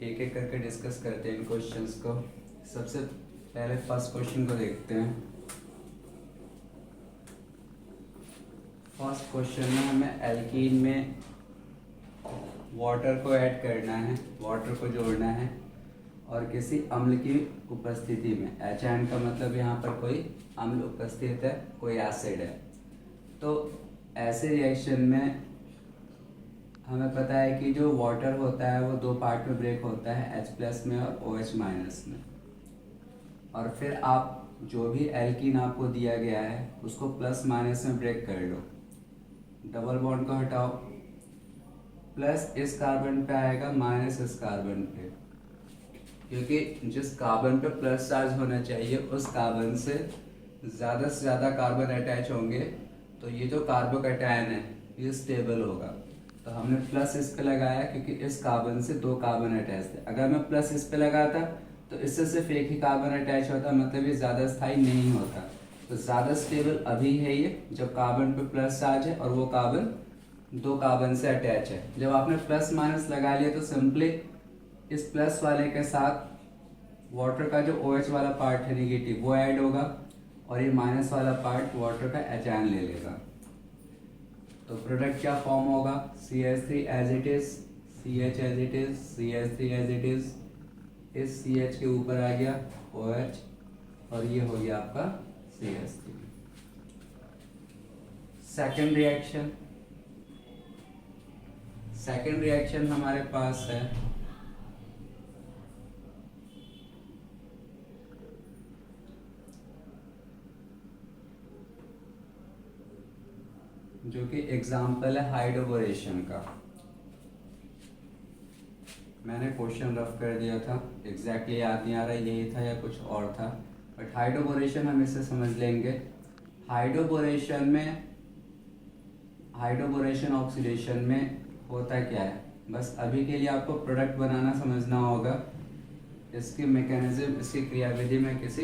एक एक करके डिस्कस करते हैं इन क्वेश्चंस को। सबसे पहले फर्स्ट क्वेश्चन को देखते हैं। फर्स्ट क्वेश्चन में हमें एल्कीन में वाटर को ऐड करना है, वाटर को जोड़ना है और किसी अम्ल की उपस्थिति में। HN का मतलब यहाँ पर कोई अम्ल उपस्थित है, कोई एसिड है। तो ऐसे रिएक्शन में हमें पता है कि जो वाटर होता है वो दो पार्ट में ब्रेक होता है, H+ में और OH- में। और फिर आप जो भी एल्कीन आपको दिया गया है उसको प्लस में ब्रेक कर लो। डबल बॉन्ड को हटाओ, प्लस इस कार्बन पे आएगा माइनस इस कार्बन पे, क्योंकि जिस कार्बन पे प्लस चार्ज होना चाहिए उस कार्बन से ज़्यादा कार्बन अटैच होंगे, तो ये जो कार्बोकैटायन है ये स्टेबल होगा। तो हमने प्लस इस पे लगाया क्योंकि इस कार्बन से दो कार्बन अटैच थे। अगर मैं प्लस इस पे लगाता तो इससे सिर्फ एक ही कार्बन अटैच होता, मतलब ये ज़्यादा स्थायी नहीं होता। तो ज़्यादा स्टेबल अभी है ये जब कार्बन पे प्लस चार्ज है और वो कार्बन दो कार्बन से अटैच है। जब आपने प्लस माइनस लगा लिया तो सिंपली इस प्लस वाले के साथ वाटर का जो OH वाला पार्ट है निगेटिव वो ऐड होगा और ये माइनस वाला पार्ट वाटर का HN ले लेगा। तो प्रोडक्ट क्या फॉर्म होगा? CH3 as it is, CH as it is, CH3 as it is, इस CH के ऊपर आ गया OH और ये हो गया आपका CH3। सेकेंड रिएक्शन हमारे पास है जो कि एग्जाम्पल है हाइड्रोबोरेशन का। मैंने क्वेश्चन रफ कर दिया था, एग्जैक्टली याद नहीं आ रहा यही था या कुछ और था, बट हाइड्रोबोरेशन हम इससे समझ लेंगे। हाइड्रोबोरेशन ऑक्सीडेशन में होता क्या है, बस अभी के लिए आपको प्रोडक्ट बनाना समझना होगा। इसकी मैकेनिज्म, इसकी क्रियाविधि मैं किसी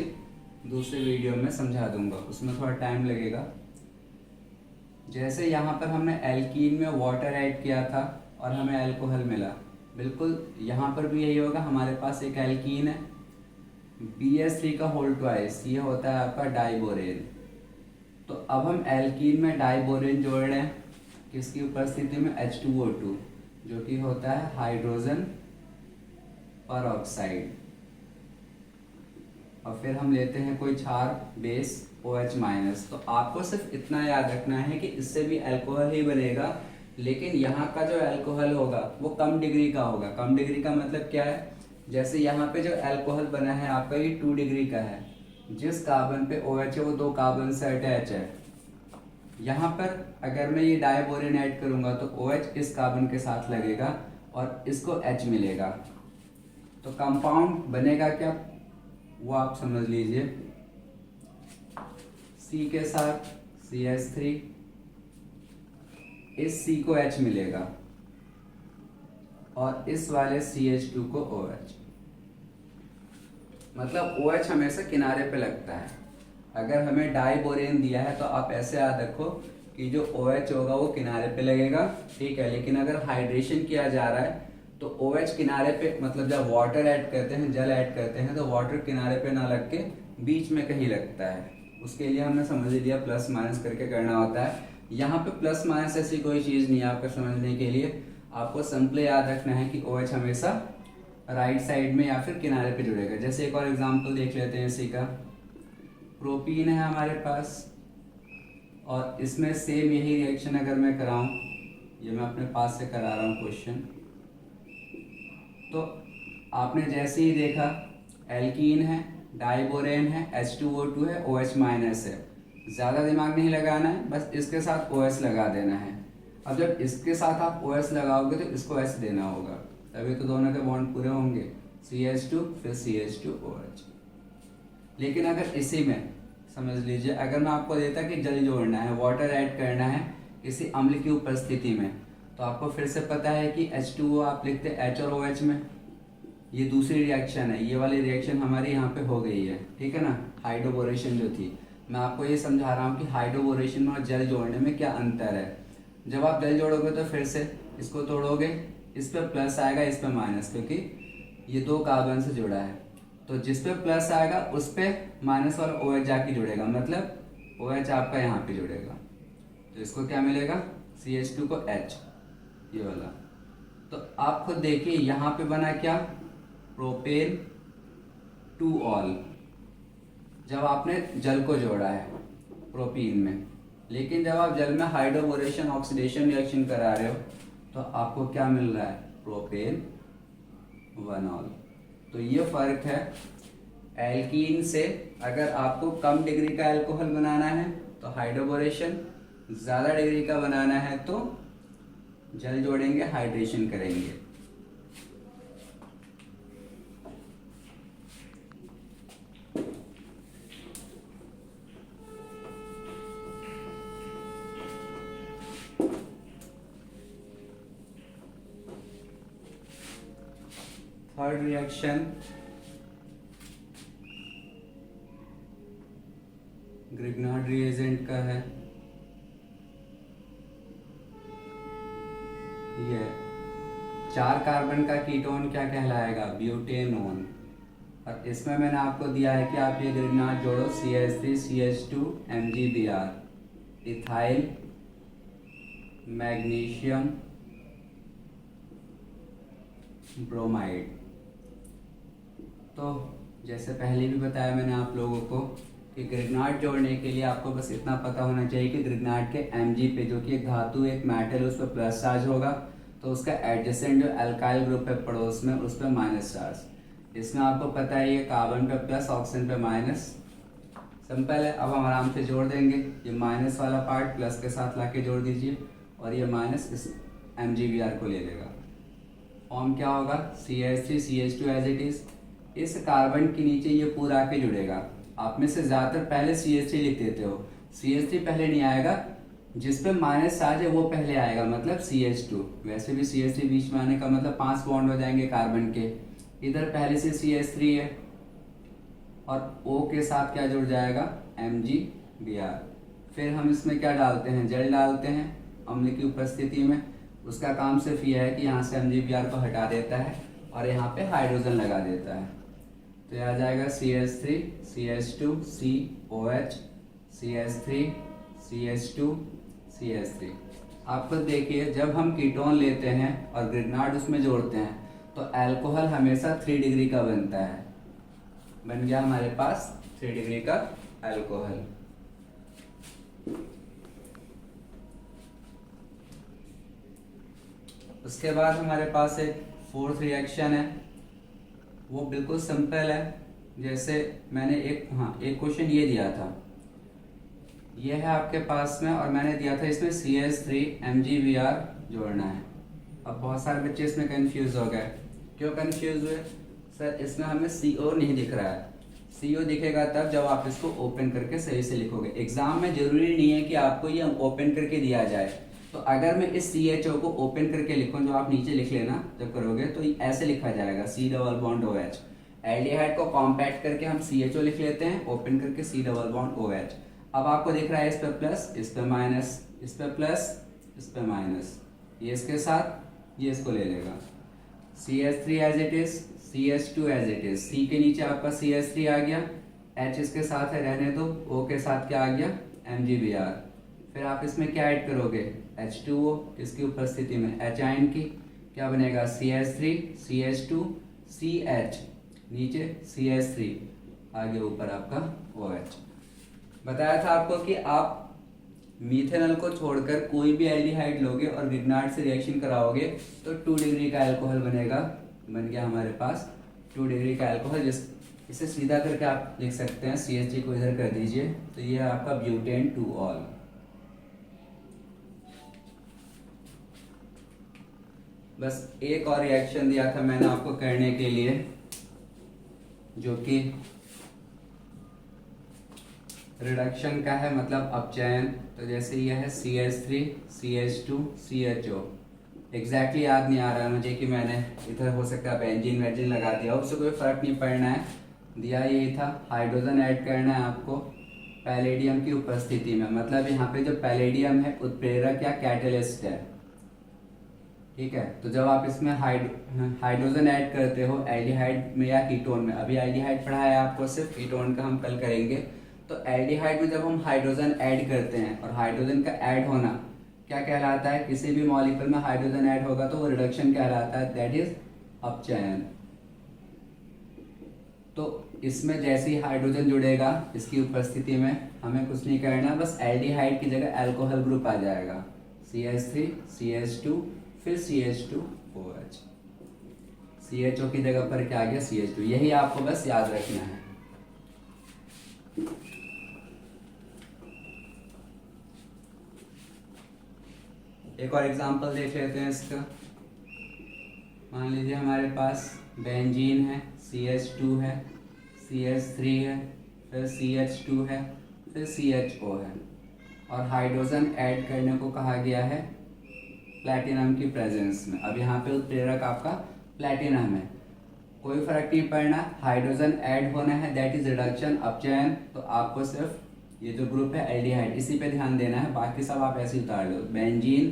दूसरे वीडियो में समझा दूंगा, उसमें थोड़ा टाइम लगेगा। जैसे यहाँ पर हमने एल्कीन में वाटर ऐड किया था और हमें अल्कोहल मिला, बिल्कुल यहाँ पर भी यही होगा। हमारे पास एक एल्कीन है, BH3 का होल ट्वाइस, ये होता है आपका डाइबोरेन। तो अब हम एल्कीन में डाइबोरेन जोड़ रहे हैं किसकी उपस्थिति में? H2O2, जो कि होता है हाइड्रोजन परऑक्साइड। और फिर हम लेते हैं कोई क्षार बेस OH-। तो आपको सिर्फ इतना याद रखना है कि इससे भी अल्कोहल ही बनेगा, लेकिन यहाँ का जो अल्कोहल होगा वो कम डिग्री का होगा। कम डिग्री का मतलब क्या है? जैसे यहाँ पे जो अल्कोहल बना है आपका ये 2 डिग्री का है, जिस कार्बन पे OH है वो दो कार्बन से अटैच है। यहाँ पर अगर मैं ये डाइबोरेन ऐड करूँगा तो OH इस कार्बन के साथ लगेगा और इसको H मिलेगा। तो कंपाउंड बनेगा क्या वो आप समझ लीजिए। C के साथ CH3, इस C को H मिलेगा और इस वाले CH2 को OH। मतलब OH हमेशा किनारे पे लगता है। अगर हमें डाइबोरेन दिया है तो आप ऐसे याद रखो कि जो OH होगा वो किनारे पे लगेगा, ठीक है। लेकिन अगर हाइड्रेशन किया जा रहा है तो OH किनारे पे, मतलब जब वाटर ऐड करते हैं, जल ऐड करते हैं, तो वाटर किनारे पे ना लग के बीच में कहीं लगता है। उसके लिए हमने समझ लिया प्लस माइनस करके करना होता है। यहाँ पे प्लस माइनस ऐसी कोई चीज़ नहीं है आपको समझने के लिए। आपको सिंपली याद रखना है कि OH हमेशा राइट साइड में या फिर किनारे पे जुड़ेगा। जैसे एक और एग्जांपल देख लेते हैं इसी का। प्रोपीन है हमारे पास और इसमें सेम यही रिएक्शन अगर मैं कराऊँ, ये मैं अपने पास से करा रहा हूँ क्वेश्चन, तो आपने जैसे ही देखा एल्कीन है, डाइबोरेन है, H2O2 है, OH- है। ज़्यादा दिमाग नहीं लगाना है, बस इसके साथ OH लगा देना है। अब जब इसके साथ आप OH लगाओगे तो इसको H देना होगा, तभी तो दोनों के बॉन्ड पूरे होंगे। CH2 फिर CH2OH। लेकिन अगर इसी में समझ लीजिए, अगर मैं आपको देता कि जल जोड़ना है, वाटर ऐड करना है किसी अम्ल की उपस्थिति में, तो आपको फिर से पता है कि H2O आप लिखते H और OH में। ये दूसरी रिएक्शन है, ये वाली रिएक्शन हमारी यहाँ पे हो गई है, ठीक है ना। हाइड्रोबोरेशन जो थी, मैं आपको ये समझा रहा हूँ कि हाइड्रोबोरेशन और जल जोड़ने में क्या अंतर है। जब आप जल जोड़ोगे तो फिर से इसको तोड़ोगे, इस पर प्लस आएगा, इस पर माइनस, क्योंकि ये 2 कार्बन से जुड़ा है, तो जिस पे प्लस आएगा उस पे माइनस वाला OH जाके जुड़ेगा, मतलब OH आपका यहाँ पे जुड़ेगा, तो इसको क्या मिलेगा, CH2 को H, ये वाला। तो आप खुद देखिए यहाँ पे बना क्या, प्रोपेन 2 ऑल, जब आपने जल को जोड़ा है प्रोपीन में। लेकिन जब आप जल में हाइड्रोबोरेशन ऑक्सीडेशन रिएक्शन करा रहे हो तो आपको क्या मिल रहा है, प्रोपेन 1 ऑल। तो ये फर्क है एल्कीन से। अगर आपको कम डिग्री का अल्कोहल बनाना है तो हाइड्रोबोरेशन, ज़्यादा डिग्री का बनाना है तो जल जोड़ेंगे, हाइड्रेशन करेंगे। थर्ड रिएक्शन ग्रिग्नार्ड रिएजेंट का है। ये 4 कार्बन का कीटोन क्या कहलाएगा, ब्यूटेनोन। और इसमें मैंने आपको दिया है कि आप ये ग्रिग्नार्ड जोड़ो, CH3 CH2 MgBr, ethyl magnesium bromide. तो जैसे पहले भी बताया मैंने आप लोगों को कि ग्रिग्नार्ड जोड़ने के लिए आपको बस इतना पता होना चाहिए कि ग्रिग्नार्ड के Mg पे, जो कि एक धातु एक मेटल, उस पर प्लस चार्ज होगा, तो उसका एडजेसेंट जो अल्काइल ग्रुप है पड़ोस में, उस पर माइनस चार्ज। इसमें आपको पता है ये कार्बन पे प्लस, ऑक्सीजन पे माइनस, सिंपल है। अब हम आराम से जोड़ देंगे, ये माइनस वाला पार्ट प्लस के साथ लाके जोड़ दीजिए और ये माइनस इस MgBr को ले लेगा। फॉर्म क्या होगा, CH3 CH2 as it is. इस कार्बन के नीचे ये पूरा आके जुड़ेगा। आप में से ज़्यादातर पहले CH3 लिख देते हो, CH3 पहले नहीं आएगा, जिस पे माइनस चार्ज है वो पहले आएगा, मतलब CH2। वैसे भी CH3 बीच में आने का मतलब 5 बॉन्ड हो जाएंगे कार्बन के। इधर पहले से CH3 है और O के साथ क्या जुड़ जाएगा, MgBr। फिर हम इसमें क्या डालते हैं, जल डालते हैं अम्ल की उपस्थिति में। उसका काम सिर्फ यह है कि यहाँ से MgBr को हटा देता है और यहाँ पे हाइड्रोजन लगा देता है। तो यह आ जाएगा CH3 CH2 COH CH3 CH2 CH3। आपको देखिए जब हम कीटोन लेते हैं और ग्रिग्नार्ड उसमें जोड़ते हैं तो अल्कोहल हमेशा 3 डिग्री का बनता है। बन गया हमारे पास 3 डिग्री का अल्कोहल। उसके बाद हमारे पास एक 4th रिएक्शन है, वो बिल्कुल सिंपल है। जैसे मैंने एक क्वेश्चन ये दिया था, ये है आपके पास में, और मैंने दिया था इसमें CH3 MgBr जोड़ना है। अब बहुत सारे बच्चे इसमें कंफ्यूज हो गए। क्यों कंफ्यूज हुए, सर इसमें हमें CO नहीं दिख रहा है। CO दिखेगा तब जब आप इसको ओपन करके सही से लिखोगे। एग्जाम में जरूरी नहीं है कि आपको ये ओपन करके दिया जाए। तो अगर मैं इस CHO को ओपन करके लिखूं, जो आप नीचे लिख लेना जब करोगे, तो ऐसे लिखा जाएगा C double bond OH। Aldehyde को कॉम्पैक्ट करके हम CHO लिख लेते हैं, ओपन करके C डबल बॉन्ड OH। अब आपको दिख रहा है इस पे प्लस, इस पे माइनस, इस पे प्लस, इस पे माइनस, ये इसके साथ, ये इसको ले लेगा। CH3 as it is, CH2 as it is. C के नीचे आपका CH3 आ गया, H इसके साथ है रहने दो, O के साथ क्या आ गया, MgBr। फिर आप इसमें क्या ऐड करोगे, H2O, इसकी उपस्थिति में H आयन की, क्या बनेगा CH3 CH2 CH, नीचे CH3, आगे ऊपर आपका OH। बताया था आपको कि आप मीथेनॉल को छोड़कर कोई भी एल्डिहाइड लोगे और ग्रिग्नार्ड से रिएक्शन कराओगे तो 2 डिग्री का अल्कोहल बनेगा। बन गया हमारे पास 2 डिग्री का अल्कोहल। इसे सीधा करके आप लिख सकते हैं, CH3 को इधर कर दीजिए, तो ये है आपका ब्यूटेन 2 ऑल। बस एक और रिएक्शन दिया था मैंने आपको करने के लिए, जो कि रिडक्शन का है, मतलब अपचयन। तो जैसे ये है CH3 CH2 CHO। एग्जैक्टली याद नहीं आ रहा है मुझे कि मैंने इधर हो सकता है बेंजीन वेंजीन लगा दिया, उससे कोई फर्क नहीं पड़ना है। दिया यही था, हाइड्रोजन ऐड करना है आपको पैलेडियम की उपस्थिति में। मतलब यहाँ पे जो पैलेडियम है उत्प्रेरक या कैटलिस्ट है, ठीक है। तो जब आप इसमें हाइड्रोजन ऐड करते हो एल्डिहाइड में या कीटोन में, अभी एल्डिहाइड पढ़ा है आपको, सिर्फ कीटोन का हम कल करेंगे। तो एल्डिहाइड में जब हम हाइड्रोजन ऐड करते हैं, और हाइड्रोजन का ऐड होना क्या कहलाता है, किसी भी मॉलिक्यूल में हाइड्रोजन ऐड होगा तो वो रिडक्शन कहलाता है, दैट इज अपचयन। तो इसमें जैसे ही हाइड्रोजन जुड़ेगा इसकी उपस्थिति में, हमें कुछ नहीं करना, बस एल्डिहाइड की जगह अल्कोहल ग्रुप आ जाएगा, CH3 CH2 फिर CH2OH। CHO की जगह पर क्या आ गया, CH2। यही आपको बस याद रखना है। एक और एग्जांपल देख लेते हैं इसका। मान लीजिए हमारे पास बेंजीन है, CH2 है, CH3 है, फिर CH2 है, फिर CHO है, और हाइड्रोजन ऐड करने को कहा गया है प्लैटिनम की प्रेजेंस में। अब यहाँ पे उत्प्रेरक आपका प्लैटिनम है, कोई फर्क नहीं पड़ना, हाइड्रोजन ऐड होना है, दैट इज रिडक्शन, अपचयन। तो आपको सिर्फ ये जो ग्रुप है एल्डिहाइड, इसी पे ध्यान देना है, बाकी सब आप ऐसे उतार दो। बेंजीन,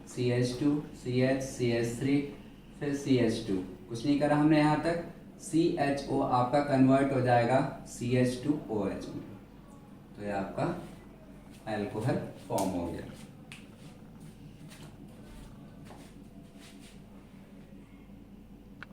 CH2, CH, CH3, फिर CH2, कुछ नहीं करा हमने यहाँ तक। CHO आपका कन्वर्ट हो जाएगा CH2OH में, तो ये आपका अल्कोहल फॉर्म हो गया।